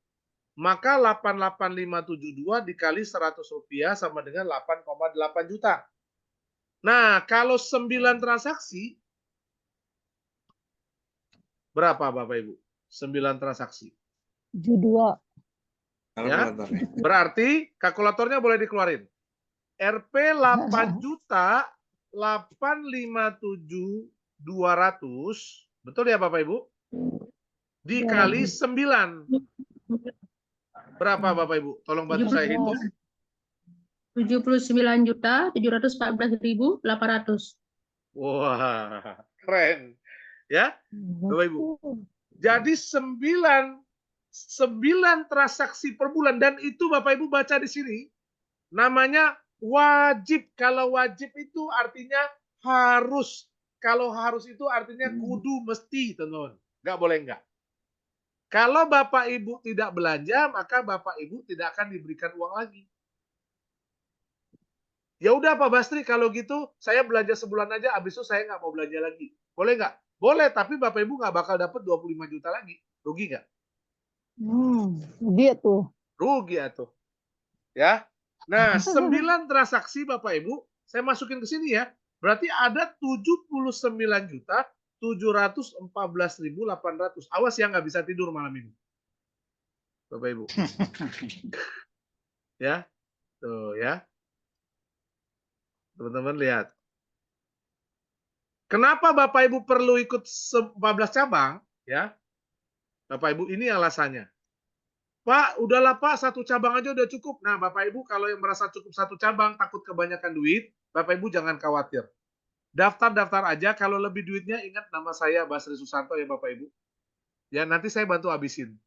maka 88572 dikali Rp100 sama dengan 8,8 juta. Nah, kalau 9 transaksi, berapa Bapak Ibu? 9 transaksi. 72. Ya, berarti kalkulatornya boleh dikeluarin. Rp 8 juta 857.200, betul ya Bapak Ibu? Dikali 9. Berapa Bapak Ibu? Tolong bantu saya hitung. 79.714.800. Wah, keren. Ya, Bapak Ibu. Jadi 9 transaksi per bulan, dan itu Bapak Ibu baca di sini namanya wajib. Kalau wajib itu artinya harus. Kalau harus itu artinya kudu, mesti, teman-teman. Nggak boleh enggak. Kalau Bapak Ibu tidak belanja, maka Bapak Ibu tidak akan diberikan uang lagi. Ya udah Pak Bastri, kalau gitu saya belanja sebulan aja, habis itu saya nggak mau belanja lagi. Boleh nggak? Boleh, tapi Bapak Ibu nggak bakal dapat 25 juta lagi. Rugi nggak? Rugi tuh. Rugi atuh. Ya. Nah, 9 transaksi Bapak Ibu, saya masukin ke sini ya. Berarti ada 79.714.800. Awas ya, nggak bisa tidur malam ini. Bapak Ibu. Ya. Tuh ya. Teman-teman lihat. Kenapa Bapak Ibu perlu ikut 14 cabang? Ya. Bapak Ibu, ini alasannya. Pak, udahlah Pak, satu cabang aja udah cukup. Nah, Bapak Ibu kalau yang merasa cukup satu cabang, takut kebanyakan duit, Bapak Ibu jangan khawatir. Daftar-daftar aja, kalau lebih duitnya ingat nama saya Basri Susanto ya Bapak Ibu. Ya, nanti saya bantu habisin.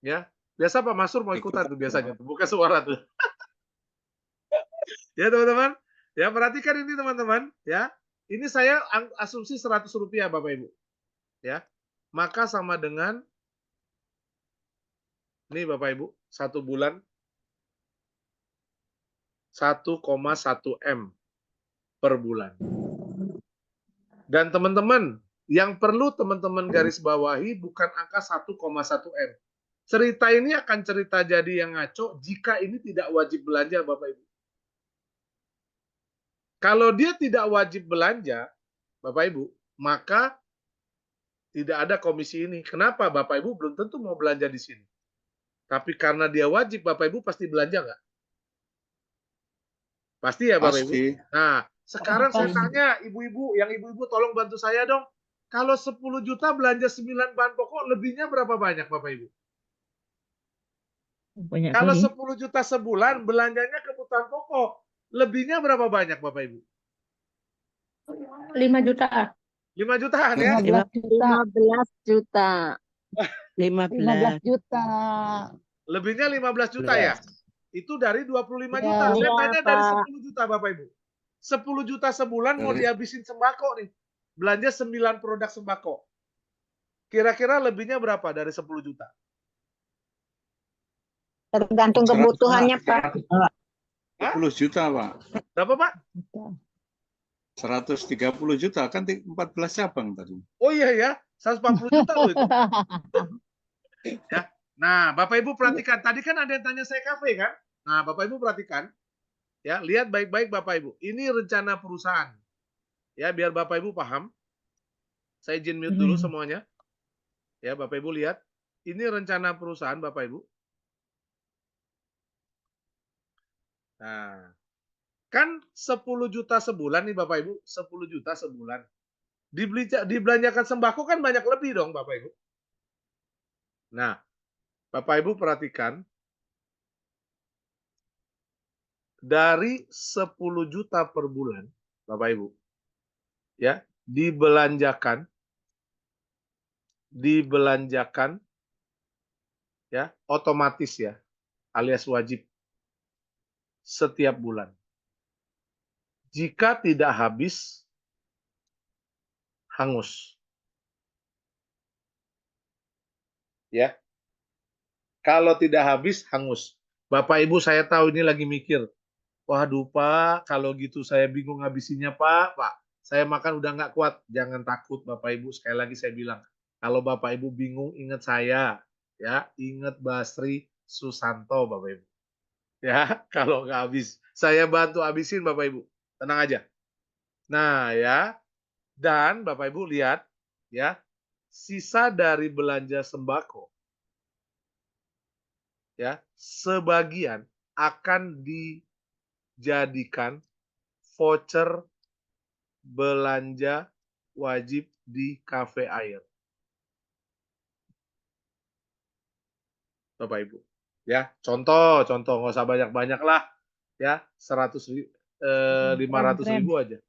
Ya. Biasa Pak Masur mau ikutan tuh biasanya tuh, buka suara tuh. Ya, teman-teman. Ya, perhatikan ini teman-teman, ya. Ini saya asumsi Rp100 Bapak Ibu. Ya. Maka sama dengan ini Bapak Ibu, 1 bulan 1,1 M per bulan. Dan teman-teman, yang perlu teman-teman garis bawahi bukan angka 1,1 M. Cerita ini akan cerita jadi yang ngaco jika ini tidak wajib belanja Bapak Ibu. Kalau dia tidak wajib belanja, Bapak Ibu, maka tidak ada komisi ini. Kenapa? Bapak Ibu belum tentu mau belanja di sini. Tapi karena dia wajib, Bapak Ibu pasti belanja nggak? Pasti ya Bapak Ibu? Pasti. Nah, sekarang saya Pasti. tanya ibu-ibu, yang ibu-ibu tolong bantu saya dong. Kalau 10 juta belanja 9 bahan pokok, lebihnya berapa banyak Bapak Ibu? Banyak Kalau kali. 10 juta sebulan, belanjanya kebutuhan pokok. Lebihnya berapa banyak Bapak Ibu? 5 juta. 5 jutaan ya? 15 juta. 15 juta. 15. 15 juta. Lebihnya 15 juta ya? Itu dari 25 Ya. juta. Saya Iya, tanya dari Pak. 10 juta Bapak Ibu. 10 juta sebulan mau Dari- dihabisin sembako nih. Belanja 9 produk sembako. Kira-kira lebihnya berapa dari 10 juta? Tergantung 100, kebutuhannya, Pak. 10 juta, Pak. Berapa Pak? 130 juta, kan 14 cabang tadi. Oh iya ya, 140 juta loh itu. Ya. Nah, Bapak Ibu perhatikan. Tadi kan ada yang tanya saya kafe kan? Nah, Bapak Ibu perhatikan. Ya, lihat baik-baik Bapak Ibu. Ini rencana perusahaan. Ya, biar Bapak Ibu paham. Saya izin mute dulu semuanya. Ya, Bapak Ibu lihat. Ini rencana perusahaan Bapak Ibu. Nah, kan 10 juta sebulan nih Bapak Ibu. 10 juta sebulan. Dibelanjakan sembako kan banyak lebih dong Bapak Ibu. Nah, Bapak Ibu perhatikan. Dari 10 juta per bulan, Bapak Ibu, ya, dibelanjakan, ya, otomatis ya, alias wajib setiap bulan. Jika tidak habis, hangus. Ya, kalau tidak habis, hangus. Bapak Ibu saya tahu ini lagi mikir, waduh Pak, kalau gitu saya bingung ngabisinnya Pak. Saya makan udah nggak kuat. Jangan takut Bapak Ibu, sekali lagi saya bilang. Kalau Bapak Ibu bingung, ingat saya. Ya, ingat Basri Susanto Bapak Ibu. Ya, kalau nggak habis. Saya bantu habisin Bapak Ibu. Tenang aja. Nah ya, dan Bapak Ibu lihat, ya, sisa dari belanja sembako, ya, sebagian akan dijadikan voucher belanja wajib di Cafe Air. Bapak Ibu. Ya, contoh nggak usah banyak-banyak lah. Ya, 500 ribu aja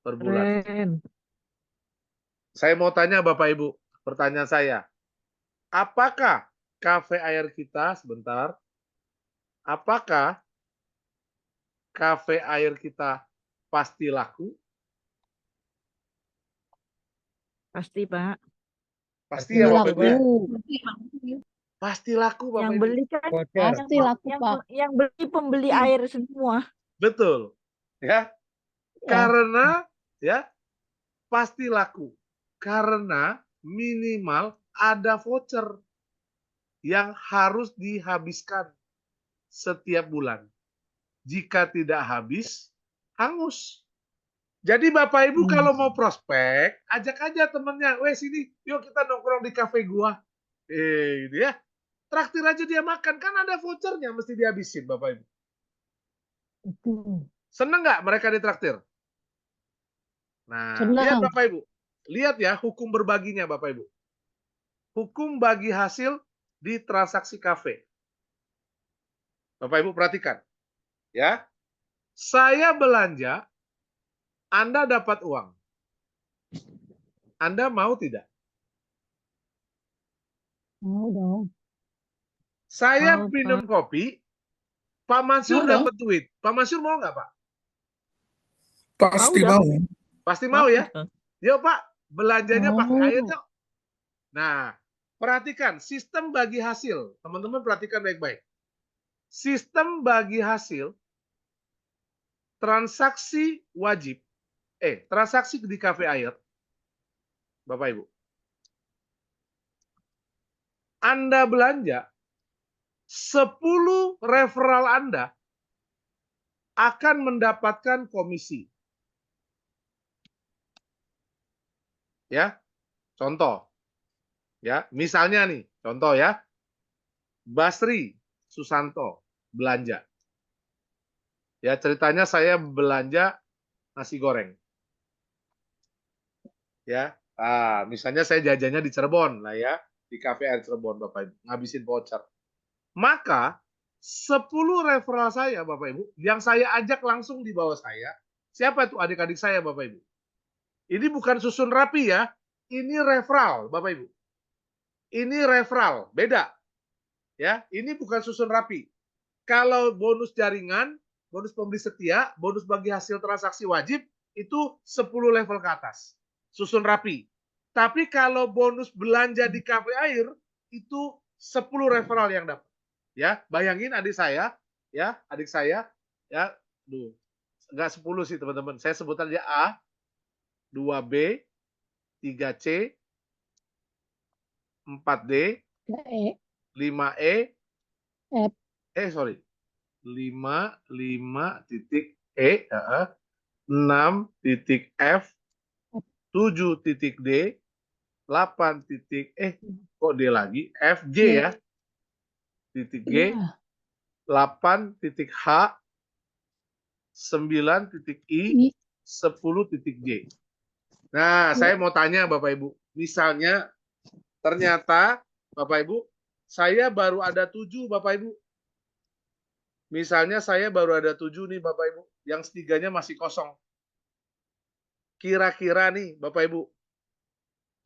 per bulan. Keren. Saya mau tanya Bapak Ibu, pertanyaan saya. Apakah Cafe Air kita, sebentar, apakah Cafe Air kita pasti laku? Pasti, Pak. Pasti ya Bapak Ibu ya? Pasti laku Bapak Yang Ibu. beli kan Pasti laku, Pak. yang beli pembeli air semua. Betul. Ya. Karena ya pasti laku. Karena minimal ada voucher yang harus dihabiskan setiap bulan. Jika tidak habis, hangus. Jadi Bapak Ibu kalau mau prospek, ajak aja temennya. Weh sini, yuk kita nongkrong di kafe gua. Gitu ya. Traktir aja dia makan. Kan ada vouchernya, mesti dihabisin Bapak Ibu. Seneng nggak mereka ditraktir? Nah, Senang. lihat Bapak Ibu. Lihat ya hukum berbaginya Bapak Ibu. Hukum bagi hasil di transaksi kafe. Bapak Ibu perhatikan. Ya. Saya belanja, Anda dapat uang. Anda mau tidak? Mau dong. Saya Mau, minum Pak. kopi, Pak Mansur Mau dong. dapat duit. Pak Mansur mau nggak, Pak? Pasti Mau mau. Pasti mau ya? dong. Yuk, Pak, belanjanya pakai air Mau. yuk. Nah, perhatikan sistem bagi hasil. Teman-teman perhatikan baik-baik. Sistem bagi hasil transaksi wajib, transaksi di kafe air, Bapak Ibu. Anda belanja, 10 referral Anda akan mendapatkan komisi. Ya, contoh. Ya, misalnya nih, contoh ya. Basri Susanto belanja. Ya, ceritanya saya belanja nasi goreng. Ya, misalnya saya jajannya di Cirebon lah ya, di Cafe Air Cirebon Bapak Ibu, ngabisin voucher. Maka 10 referral saya Bapak Ibu, yang saya ajak langsung di bawah saya, siapa itu adik-adik saya Bapak Ibu? Ini bukan susun rapi ya, ini referral Bapak Ibu. Ini referral, beda. Ya, ini bukan susun rapi. Kalau bonus jaringan, bonus pembeli setia, bonus bagi hasil transaksi wajib, itu 10 level ke atas. Susun rapi. Tapi kalau bonus belanja di kafe air, itu 10 referral yang dapat. Ya, bayangin adik saya, ya, enggak 10 sih teman-teman. Saya sebutkan aja A, 2B, 3C, 4D, 5E, F. 5 titik E, 6 titik F, 7 titik D, 8 titik kok D lagi, FG ya, titik G, 8 titik H, 9 titik I, 10 titik J. Nah, saya mau tanya Bapak Ibu, misalnya ternyata Bapak Ibu, saya baru ada 7 Bapak Ibu. Misalnya saya baru ada 7 nih Bapak Ibu, yang setiganya masih kosong. Kira-kira nih Bapak Ibu,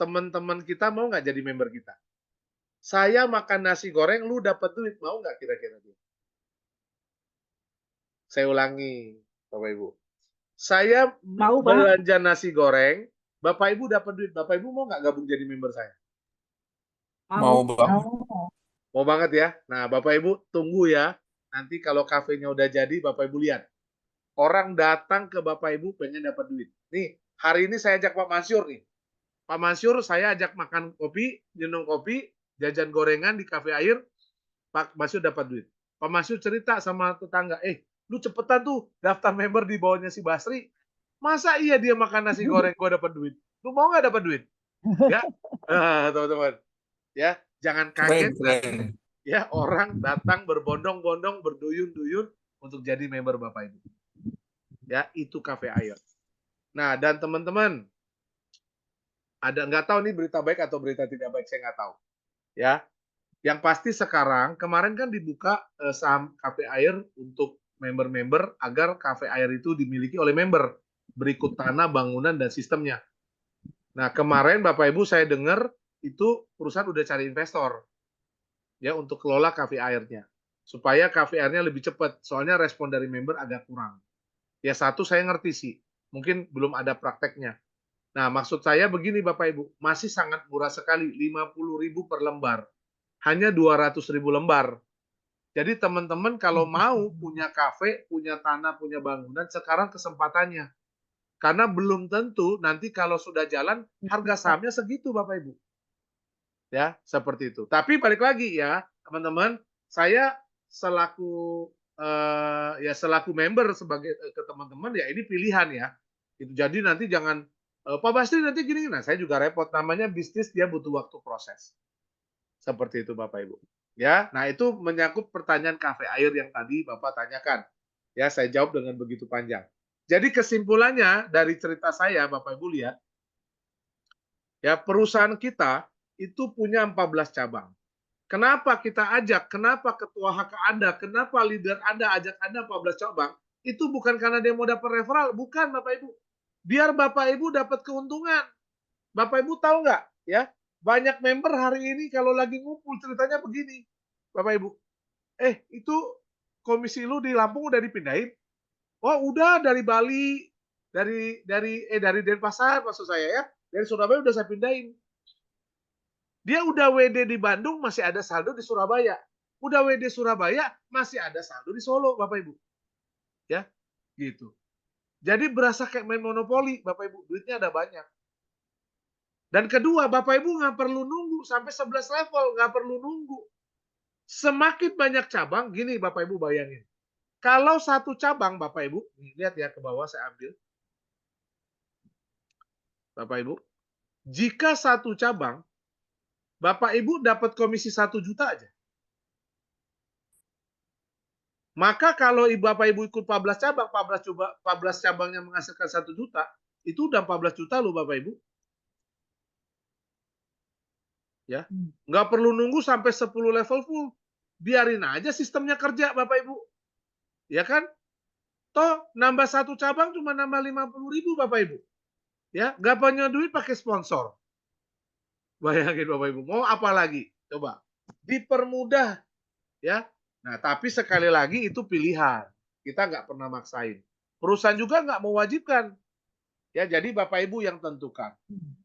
teman-teman kita mau nggak jadi member kita? Saya makan nasi goreng, lu dapat duit, mau nggak kira-kira dia? Saya ulangi Bapak Ibu. Saya Mau, Pak. belanja nasi goreng, Bapak Ibu dapat duit, Bapak Ibu mau nggak gabung jadi member saya? Mau banget. Mau banget ya. Nah, Bapak Ibu tunggu ya. Nanti kalau kafenya udah jadi, Bapak Ibu lihat. Orang datang ke Bapak Ibu pengen dapat duit. Nih, hari ini saya ajak Pak Mansur nih. Pak Mansur saya ajak makan kopi, minum kopi, jajan gorengan di kafe air, Pak Mansur dapat duit. Pak Mansur cerita sama tetangga, lu cepetan tuh daftar member di bawahnya si Basri. Masa iya dia makan nasi goreng gua dapat duit? Lu mau nggak dapat duit? Ya, teman-teman. Ya, jangan kaget. Keren. Ya, orang datang berbondong-bondong, berduyun-duyun untuk jadi member Bapak Ibu. Ya, itu kafe air. Nah, dan teman-teman, ada nggak tahu nih berita baik atau berita tidak baik, saya nggak tahu. Ya, yang pasti sekarang kemarin kan dibuka saham kafe air untuk member-member agar kafe air itu dimiliki oleh member berikut tanah, bangunan dan sistemnya. Nah, kemarin Bapak Ibu saya dengar itu perusahaan udah cari investor ya untuk kelola kafe airnya supaya kafe airnya lebih cepat. Soalnya respon dari member agak kurang. Ya satu saya ngerti sih, mungkin belum ada prakteknya. Nah, maksud saya begini Bapak Ibu, masih sangat murah sekali, 50.000 per lembar. Hanya 200.000 lembar. Jadi teman-teman kalau mau punya kafe, punya tanah, punya bangunan, sekarang kesempatannya. Karena belum tentu nanti kalau sudah jalan, harga sahamnya segitu Bapak Ibu. Ya, seperti itu. Tapi balik lagi ya, teman-teman, saya selaku selaku member sebagai ke teman-teman ya ini pilihan ya. Itu jadi nanti jangan Pak Basri nanti gini, nah saya juga repot, namanya bisnis dia butuh waktu proses. Seperti itu Bapak Ibu. Ya, nah itu menyangkut pertanyaan kafe air yang tadi Bapak tanyakan. Ya, saya jawab dengan begitu panjang. Jadi kesimpulannya dari cerita saya Bapak Ibu lihat, ya perusahaan kita itu punya 14 cabang. Kenapa kita ajak, kenapa ketua HK Anda, kenapa leader Anda ajak Anda 14 cabang, itu bukan karena dia mau dapat referral, bukan Bapak Ibu. Biar Bapak Ibu dapat keuntungan. Bapak Ibu tahu nggak? Ya, banyak member hari ini kalau lagi ngumpul ceritanya begini, Bapak Ibu. Itu komisi lu di Lampung udah dipindahin? Oh, udah dari Bali, dari Denpasar maksud saya ya. Dari Surabaya udah saya pindahin. Dia udah WD di Bandung masih ada saldo di Surabaya. Udah WD Surabaya masih ada saldo di Solo, Bapak Ibu. Ya, gitu. Jadi berasa kayak main monopoli, Bapak Ibu. Duitnya ada banyak. Dan kedua, Bapak Ibu nggak perlu nunggu sampai 11 level, nggak perlu nunggu. Semakin banyak cabang, gini Bapak Ibu bayangin. Kalau satu cabang, Bapak Ibu, nih, lihat ya ke bawah saya ambil. Bapak Ibu, jika satu cabang, Bapak Ibu dapat komisi 1 juta aja. Maka kalau Bapak Ibu ikut 14 cabang, 14 cabangnya menghasilkan 1 juta, itu udah 14 juta loh Bapak Ibu. Ya, nggak perlu nunggu sampai 10 level full. Biarin aja sistemnya kerja Bapak Ibu. Ya kan? Toh nambah satu cabang cuma nambah 50.000 Bapak Ibu. Ya, nggak punya duit pakai sponsor. Bayangin Bapak Ibu, mau apa lagi? Coba dipermudah ya. Nah, tapi sekali lagi itu pilihan. Kita nggak pernah maksain. Perusahaan juga nggak mewajibkan. Ya, jadi Bapak Ibu yang tentukan.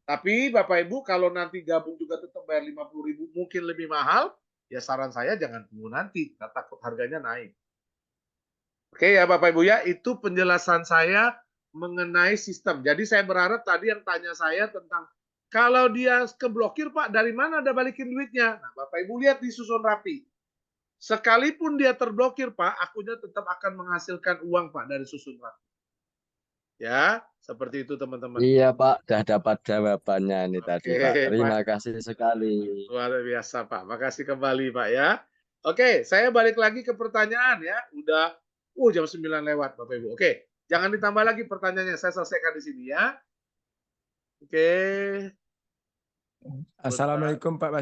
Tapi Bapak Ibu kalau nanti gabung juga tetap bayar 50.000 mungkin lebih mahal, ya saran saya jangan tunggu nanti, nggak takut harganya naik. Oke ya Bapak Ibu ya, itu penjelasan saya mengenai sistem. Jadi saya berharap tadi yang tanya saya tentang kalau dia keblokir Pak, dari mana ada balikin duitnya? Nah Bapak Ibu lihat di susun rapi. Sekalipun dia terblokir Pak, akunnya tetap akan menghasilkan uang Pak dari susun rapi. Ya, seperti itu teman-teman. Iya Pak, sudah dapat jawabannya ini tadi Pak. Oke, Terima Pak. kasih sekali. Luar biasa Pak. Makasih kembali Pak ya. Oke, saya balik lagi ke pertanyaan ya. Udah jam 9 lewat Bapak Ibu. Oke, jangan ditambah lagi pertanyaannya. Saya selesaikan di sini ya. Oke. Assalamualaikum Pak